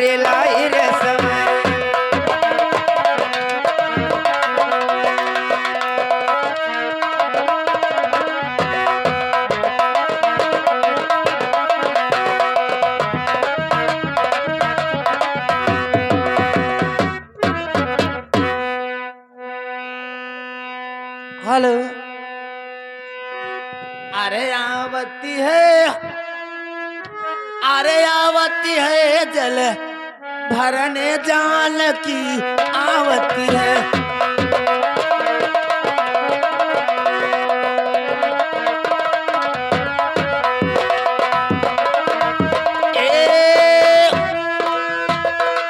करे लाई रे समय। हेलो, अरे आवती है, अरे आवती है जल भरने जान की आवती है।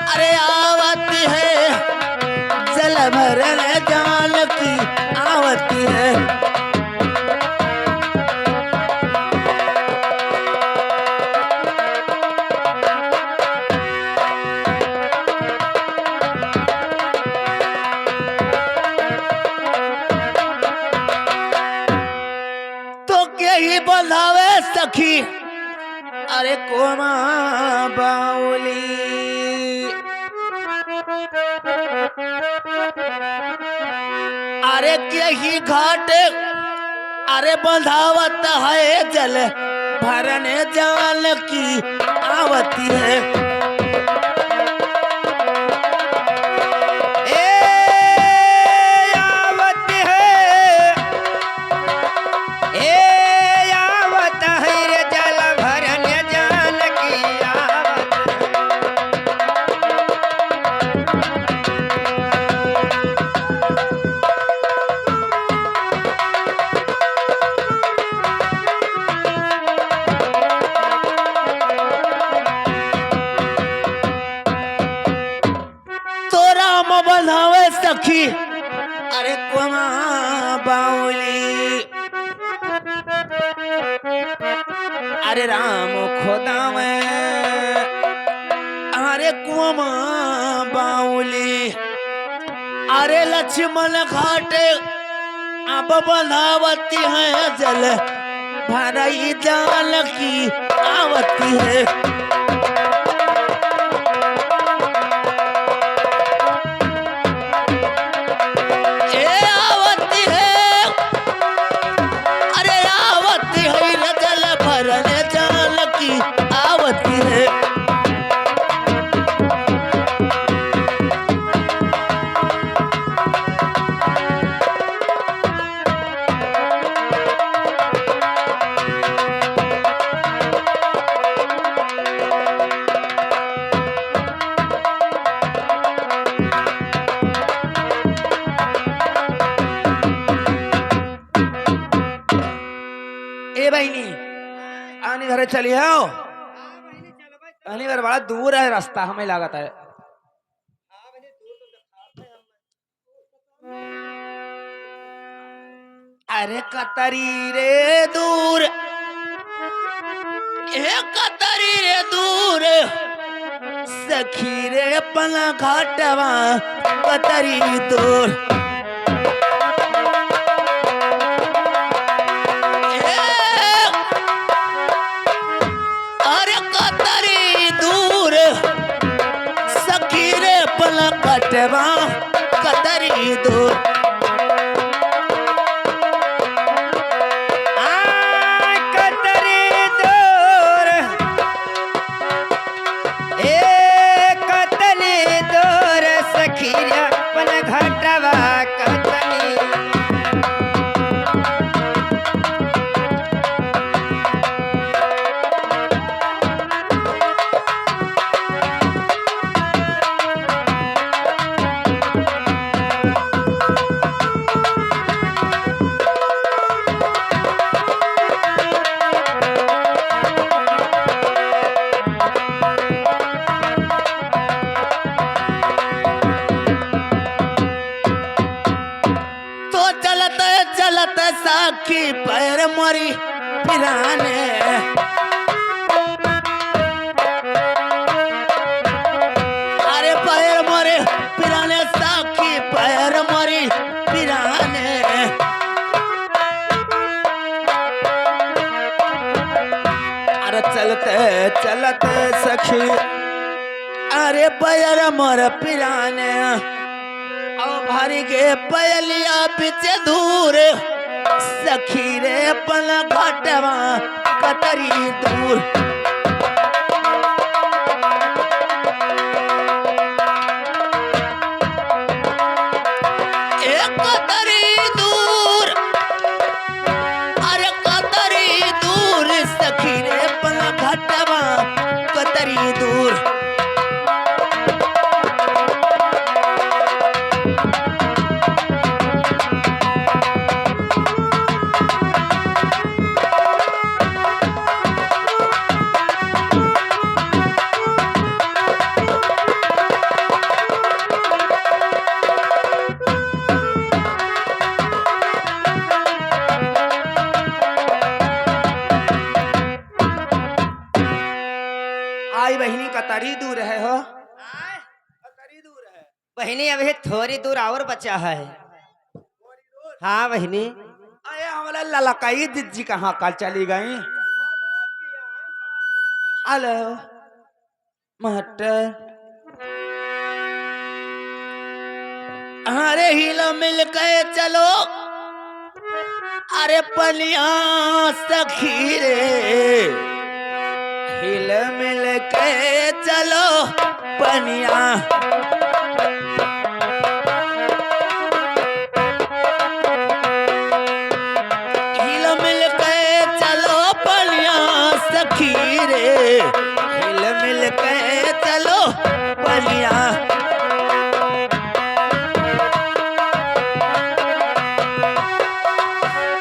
अरे आवती है जल भरने जान की आवती है। ही बंधावे सखी, अरे कोमा बाउली। अरे यही घाट, अरे बंधावत है जल भरने जाल की आवती है। बंधावे सखी, अरे कुमा बाउली। अरे राम खोदा में, अरे कुमा बाउली। अरे लक्ष्मण घाटे अब बंधावती है जल भरई जाल की आवती है। आवती है। ए बहनी आने घर चली आओ, पहली बार बड़ा दूर है रास्ता, हमें लागत है। अरे कतरी रे दूर, कतरी रे दूर सखी रे पला घाटवा कतरी दूर। कटवा कतरी दूर, कतरी दूर, कतरी दूर सखी अपन घटवा कतरी। साखी पैर मरी पिराने, अरे पैर मरे पिराने साखी पैर मरी पिराने। अरे चलते चलते सखी, अरे पैर मोर पिराने औ भारी के पयलिया पीछे दूर सखी रे पल घटवा कतरी दूर एक कतरी दूर अरे कतरी दूर सखी रे पल घटवा कतरी दूर आई बहिनी कतरी दूर है हो कतरी दूर है बहनी अभी थोड़ी दूर और बचा है। हाँ बहनी। अरे हमारा ललकाई दीदी कहाँ कल चली गई हेलो महटर अरे हिला मिल के चलो अरे पलिया सखी रे हिल मिल के चलो पनिया हिल मिल के चलो पनिया सखी रे हिल मिल के चलो पनिया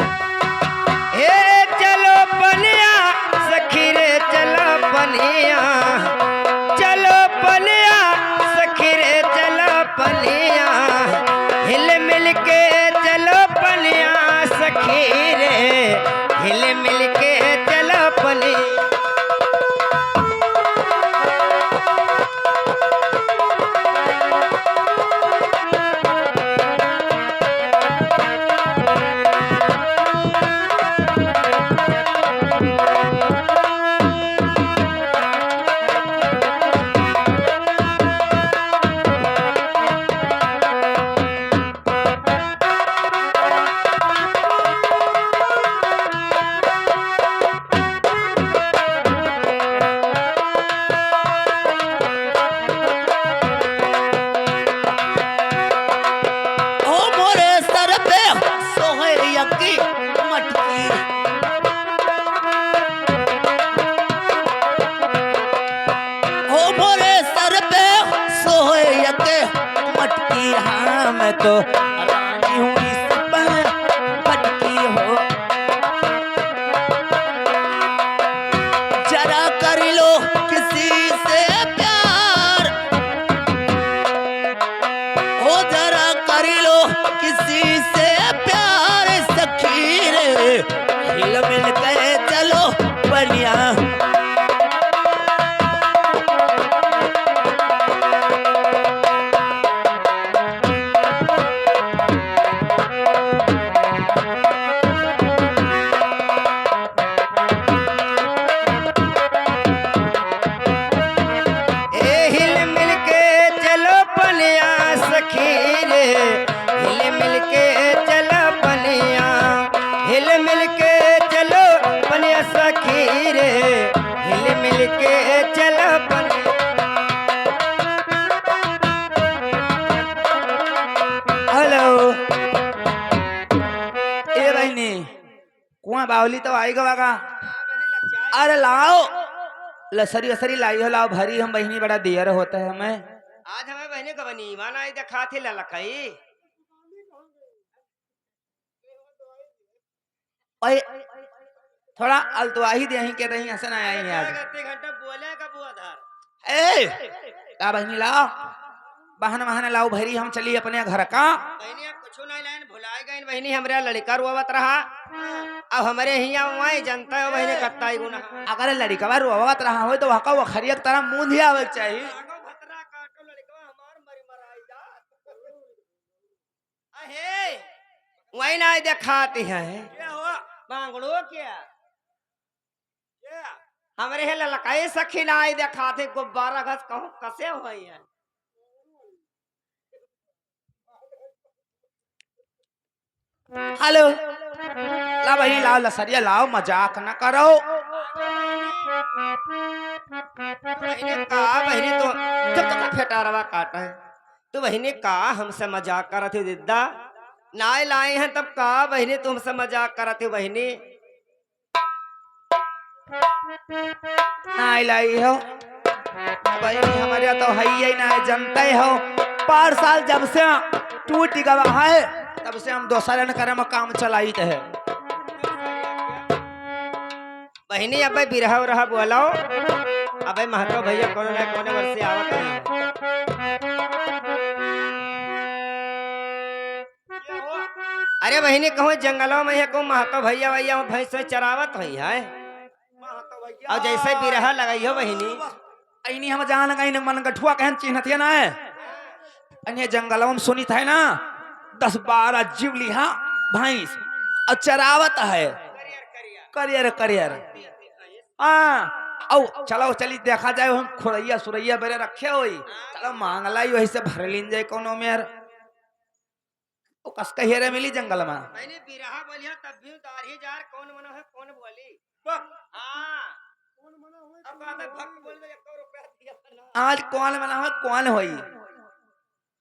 हे चलो पनिया सखी रे चलो पनिया चलो पनिया सखी रे चलो पनिया हिल मिल के चलो पनिया सखी रे हिल मिल के चलो पनिया। ओ मोरे सर पे सोहैया की मटकी ओ मोरे सर पे सोहैया के मटकी हाँ मैं तो रानी हूँ इस पर पटकी हो जरा कर लो किसी से प्यार ओ जरा कर लो किसी से प्यार सखी रे हिल मिल के चलो बढ़िया ए हिल मिल के चलो पनिया सखी रे हिल मिल के चलो पनिया हिल मिल के चलो पनिया सखी रे हिल मिल के चलो पनिया। हेलो ए बहनी कुआं बावली तो आई गवा का अरे लाओ लसरी असरी लाई हो लाओ भरी हम बहनी बड़ा देर होता है हमें आज हमें बहने का बनी माना आई देखा थे ललकई ओए थोड़ा अलतुआही दे के रही हसन आया ही आज घंटा बोले का बुआ धर ए का बहनी लाओ बहन बहन लाओ भरी हम चली अपने घर का बहनी अब कुछ नहीं लाइन भुलाए गई बहनी हमारे लड़का रोवत रहा अब हमारे हिया वहाँ जनता है बहनी कत्ता ही गुना अगर लड़का रोवत रहा हो तो वहाँ वो खरियक तरह मुंह दिया आवे के चाहिए वही ना दिखाती है क्या हुआ मांगड़ो क्या हमरे हे ललकाई सखी ना आई देखा थे गुब्बारा घस कहूं कसे होई है। हेलो, ला भाई लाओ लसरिया लाओ, मजाक न करो। बहने कहा बहने तो जब तक फेटारवा काटा है तो बहने कहा हमसे मजाक करत हो दिद्दा नाय लाए हैं तब कहा बहने तुमसे मजाक करत हो बहने। ना लाई हो भाई, हमारे यहाँ तो है ही ना, जनते हो। 5 साल जब से टूट गवा है तब से हम दूसरे न करे में काम चलाई है। बहनी अब बिरहा उरहा बोलाओ अब महतो भैया कोनो ना कोनो वर्ष से आवत है। अरे बहनी कहूँ जंगलों में है को महतो भैया भैया भैंस चरावत हुई है और जैसे बिरहा लगाई हो बहनी ऐनी हम जान गई न मन गठुआ कहन चिन्हत है ना है। अन्य जंगलों में सुनी था ना 10-12 जीवली हाँ भैंस और चरावत है। करियर करियर हाँ औ चलो चली देखा जाए हम खुरैया सुरैया बेरे रखे होई। चलो मांग लाई वही से भर लीन जाए कोनो मेर ओ कस के हेरे मिली जंगल में। मैंने बिरहा बोलिया तब भी दाढ़ी जार कौन मनो है कौन बोली हां कौन मनो है अब बात भक्त बोल दे 1 रुपया दिया ना आज कौन बना है कौन होई।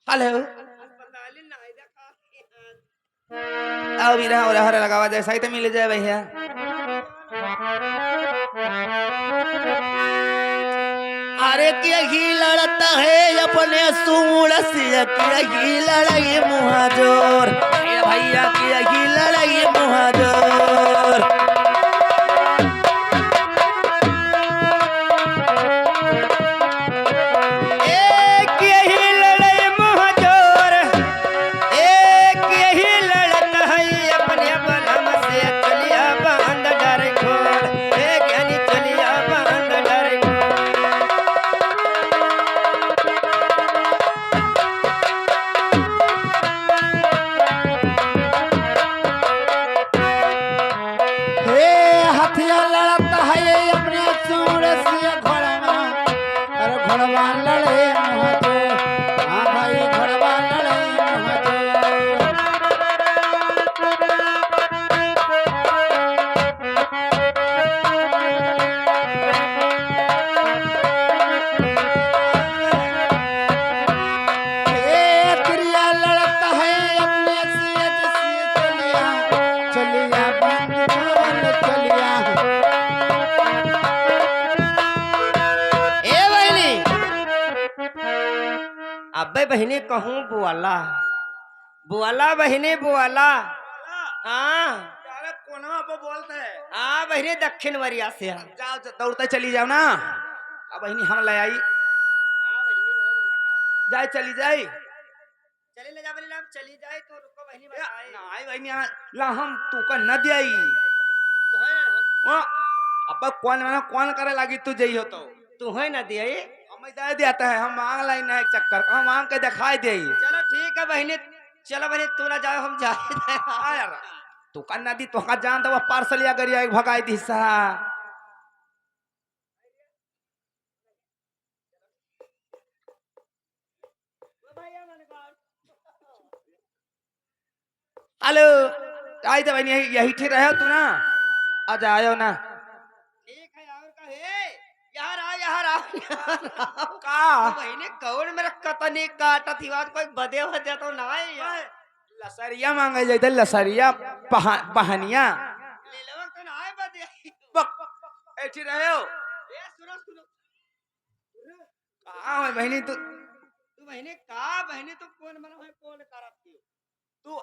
हेलो अस्पताल ना है देखा आओ बिरहा और हर लगावा जाए सही तो मिल जाए भैया। अरे क्या ही लड़ता है अपने सूड़ से, क्या ही लड़ाई मुहाजोर भैया, क्या ही लड़ाई मुहाजोर। एक यही लड़ाई मुहजोर एक यही लड़त है अपने बलम से चलिया बंद डर खोल एक यानी चलिया बंद डर हे हथिया लड़ता है ये अपने सूर से घोड़वा, अरे घोड़वा लड़े मुहजो, हाँ भाई घोड़वा लड़े मुहजो। हे क्रिया लड़ता है अपने से चलिया, चलिया बंद चलिया। ए बहनी अबे बहनी कहूँ बुआला बुआला बहनी बुआला हाँ अरे कोनवा पे बोलते हैं। हाँ बहनी दक्षिण वरिया से हाँ जाओ दौड़ते चली जाओ ना। अब बहनी हम ले आई बहनी बड़ो मना कर जाए चली जाए चली ले जा बहनी लाम चली जाए तो रुको बहनी बताए ना आई बहनी ला हम तू का न दे आई तो है ना ओ अब कौन ना कौन करे लगी तू जई हो तो तू है ना दिए हम दे देता है। हम मांग लाई ना एक चक्कर हम मांग के दिखाई दे चलो ठीक है बहनी चलो बहनी तू ना जाओ हम जाए यार तू का नदी तो का जान तो पार्सल या गरिया भगाई दी सा। हेलो आई तो बहनी यही ठीक रहे तू ना आज आयो ना ठीक है और का हे यार आ का बहनी कौन मेरा कतनी काटा थी बात कोई बदे हो जाता तो ना है यार लसरिया मांगे जाते लसरिया बहनिया ले लो तो ना है बदे ऐठी रहे हो ए सुनो सुनो कहाँ है बहनी तू तू बहनी का बहनी तो कौन मनो है कौन करत थी तू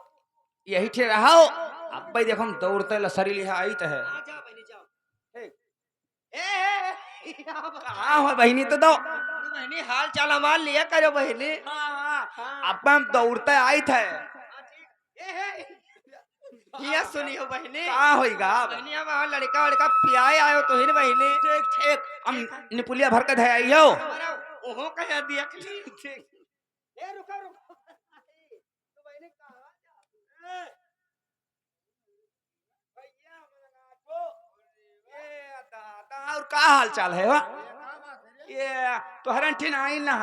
यही ठीक रहो। अब भाई देखो हम दौड़ते लसरी लिहा आई तो है। आ जाओ बहनी जाओ हे, ए कहाँ है बहनी तो दो तू बहनी हाल चाल हमार लिया करो बहनी अब हम दौड़ते आई थे। ये सुनियो बहनी कहाँ होइगा बहनी अब वहाँ लड़का लड़का पियाए आयो तो ही बहनी ठीक ठीक हम निपुलिया भर के धे आइयो। हमारा ओहो कह दिया ठीक ए रुको रुको तो बहनी कहाँ जा भैया ए दादा और का हाल चाल है वा ये तो हरंठिन आई ना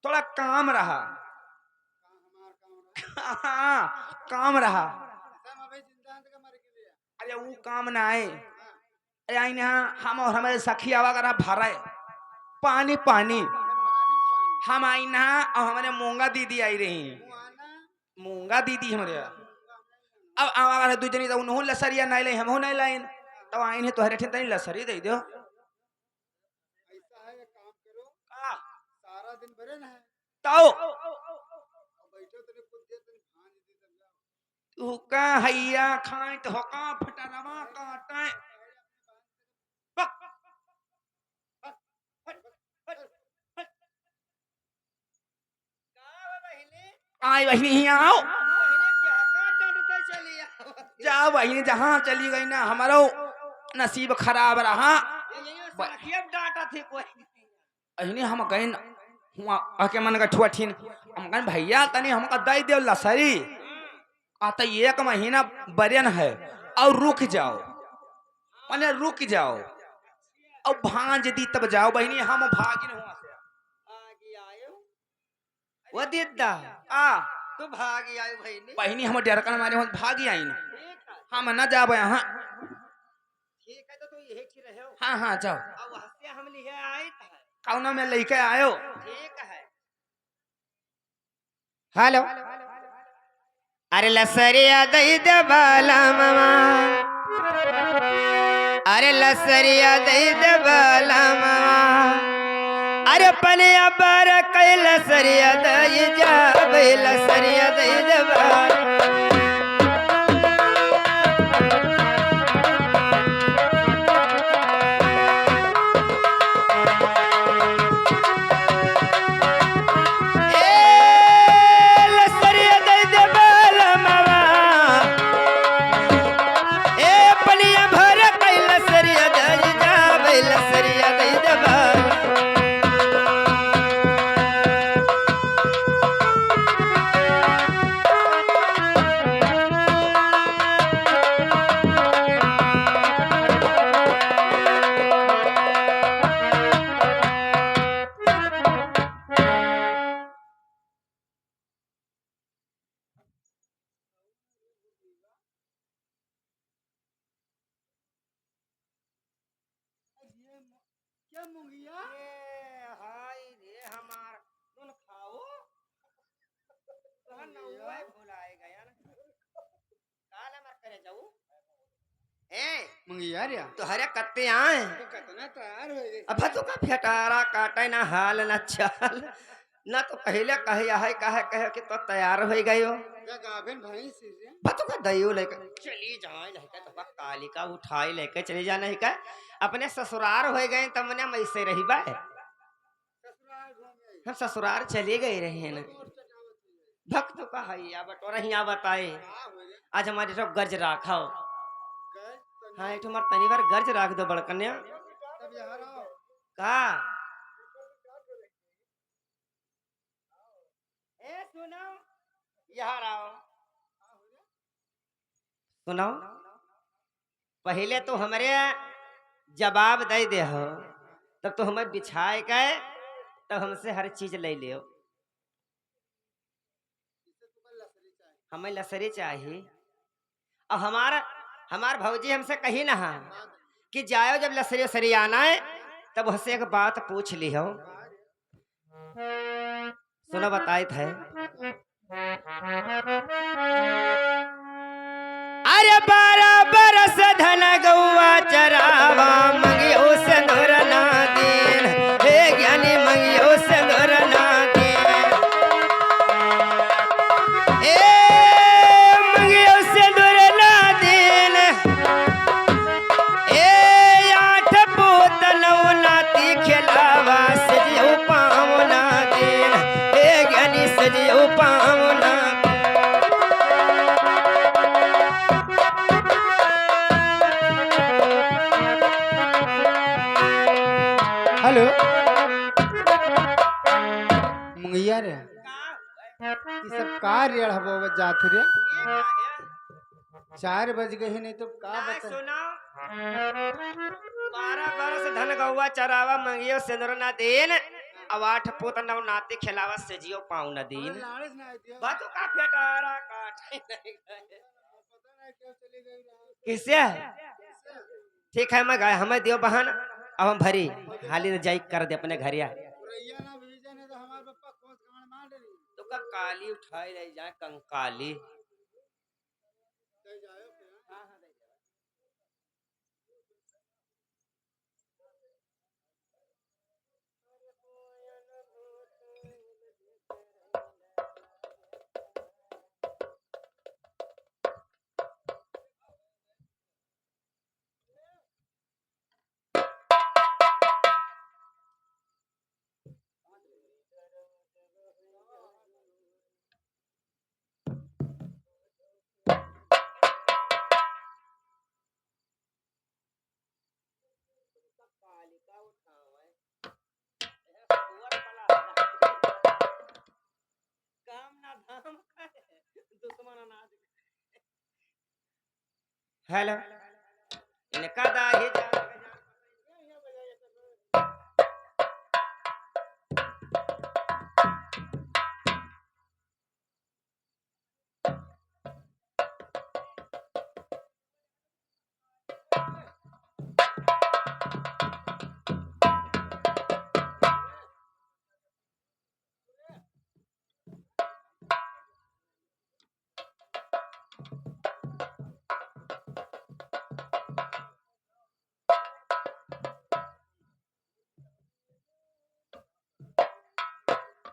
थोड़ा काम रहा हाँ काम रहा अरे वो काम ना आए अरे आई यहाँ हम और हमारे सखी वगैरह भरा पानी पानी हम आई ना और हमारे मूंगा दीदी आई रही मूंगा दीदी हमारे अब आवागर दू जनी तो उन्हों लसरिया नहीं ले हमहु नहीं लाइन तब आइन है तो हरे ठेन लसरी दे दो ऐसा है एक काम करो सारा दिन भरे ना है तो बैठो तने कुछ देर तने भान दी तब जाओ तू का हैया खाए तो का फटरवा काटे आई बहनी ही आओ जा बहनी जहाँ चली गई ना हमारो नसीब खराब रहा अहनी हम गए हुआ आके मन का ठुआ ठीन हम कहे भैया तनी हमका दई दे लसरी आता एक महीना बरन है और रुक जाओ माने रुक जाओ और भांज दी तब जाओ बहनी हम भागिन हुआ से वो दीदा आ तू भागी आयो भाई ने बहनी हम डरकन मारे हो भागी आई ना हम न जाब यहाँ ठीक है तो तू यही ठीक रहे हो हाँ हाँ जाओ अब वहां से हम लिए आए था कौना में लेके आयो ठीक है हेलो अरे लसरिया दई दे बाला मामा अरे लसरिया दई दे बाला मामा अरे पनिया बार कई लसरिया दई जा बई लसरिया दई दे बाला क्या मुंगिया ये हाय रे हमार तुम खाओ तहन नौवा भुलाए गया ना काला मर करे जाऊ ए मुंगिया रे तो हरे कत्ते आए तो कितना तैयार हो गए अब तो का फेटारा काटे ना हाल ना चाल ना तो पहले कहे कि तो तैयार हो गयो क्या गाभिन भाई से बतू का दइयो लेके चली जाए लहका तो कालिका उठाई लेके चली जाने है का अपने ससुराल हो गए तब मने मैसे रही बा ससुराल घूम हम ससुराल चले गए रहे हैं ना भक्त का हैया बटोरा हिया बताए आज हमारे तो गर्ज राखो हाँ एक हमार तनी बार गर्ज राख दो बड़कन्या तब यहाँ रहो का ए सुनो यहाँ आओ सुनो पहले तो हमारे जवाब दे दे हो तब तो हमें बिछाए गए तब हमसे हर चीज ले लियो हमें लसरी चाहिए अब हमार भौजी हमसे कही ना कि जाओ जब लसरी सरी आना है तब उससे एक बात पूछ ली हो सुनो बताए थे अरे 12 बरस धन गौआ चरावा मंगियो से धरना दीन हे ज्ञानी मंगियो से धरना दीन ए मंगियो से धरना दीन ए 8 पूत 9 नाती खिलावा सजियो पावना दीन हे ज्ञानी सजियो पावना हेलो मुंगिया रे ये सब का रेड़ हबो जात रे 4 बज गए नहीं तो का बता सुनो 12 बरस धन गौवा चरावा मंगियो सिंदूर ना देन अब 8 पोत नव नाते खिलावा से जियो पाऊ न दीन लाड़िस ना आई थी बातों का फेटारा काट नहीं गए पता नहीं क्यों चली गई रात। किसे ठीक है मैं गए हमें दियो बहन अब हम भरी हाली जाई कर दे अपने घर या रैया ना भीजे ने तो हमारे पप्पा खोज कमर मार रही तो का काली उठाई रही जाए कंकाली कहीं जाओ क्या हेलो इनका दाही जा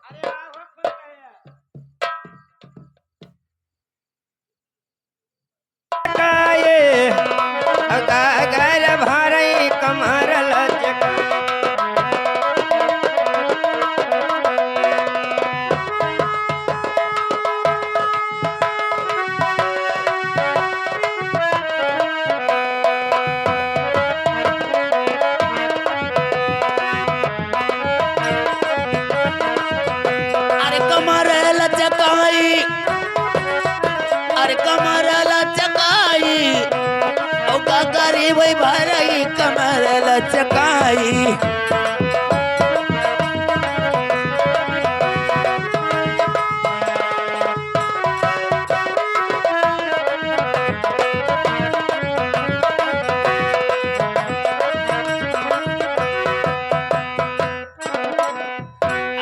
अरे आओ खुल गए अगर भरई कमर लचका अरे कमर लचकाई, अरे कमर लचकाई, ओ का गरीब भरई कमर लचकाई।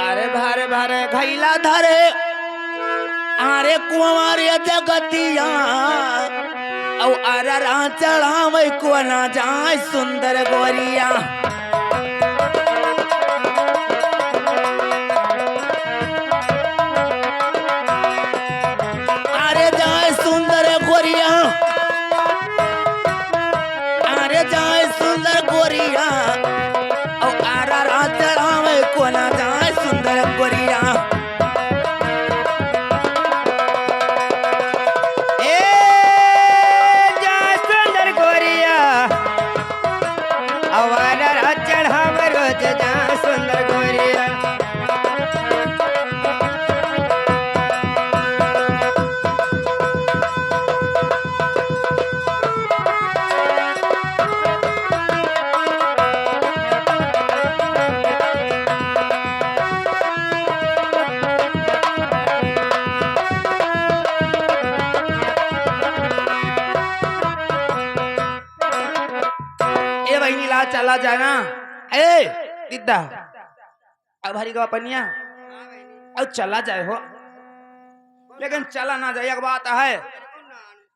अरे भरे भरे घैला धरे, अरे कुंवर जगतिया, औ अररा चढ़ावे को ना जाए सुंदर गोरिया। अरे जाए सुंदर गोरिया, अरे जाए सुंदर गोरिया, औ अररा चढ़ावे को ना जाए सुंदर गोरिया। ए जा सुंदर गोरिया अवारा चढ़ाव रोज जा सुंदर गोरिया ए बहनी ला चला जाना। ए दिद्दा अब हरी का पनिया अब चला जाए हो, लेकिन चला ना जाए। एक बात है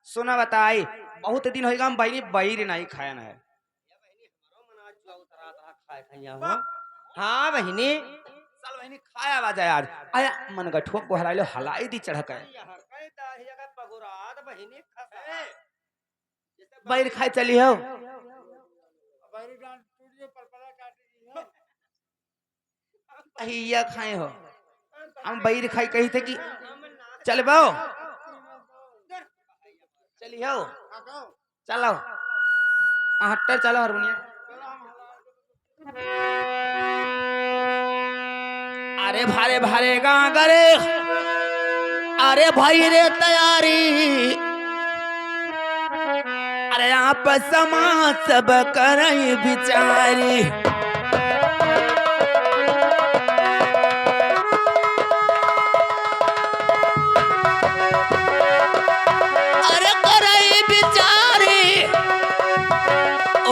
सुना बताई, बहुत दिन होगा हम बहनी बहिर नहीं खाया ना है। हाँ बहिनी चल बहनी खाया बा जाए आज। आया मन गठुआ को हराइलो हलाई दी चढ़क है। बहिर खाए चली हो, बाहरी डांट टूटियो पर पला काट रही है अहिया खाए हो। हम बहिर खाई कही थे कि चल बाओ चली हो, काकाओ चलो हट्टर चलो हारमोनिया। अरे भारे भारे गागरे, अरे भाई रे तैयारी, अरे आप समाज सब करई बिचारी अरे करई बिचारी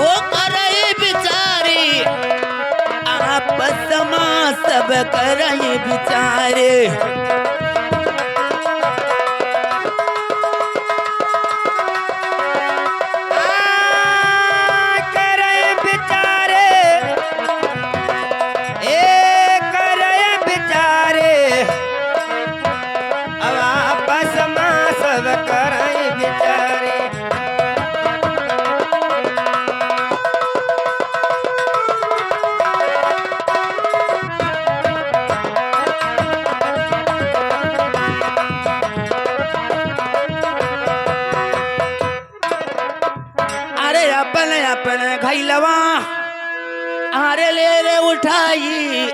ओ करई बिचारी आप समाज सब करई बिचारी करे बेचारे ए करे बेचारे अब आपस में सब करे बेचारे अरे अपने अपने घैलवा अरे ले रे उठाई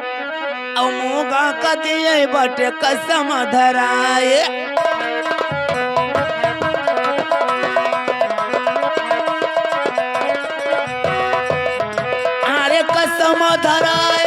और मुगा कदिए बट कसम धराए अरे कसम धराए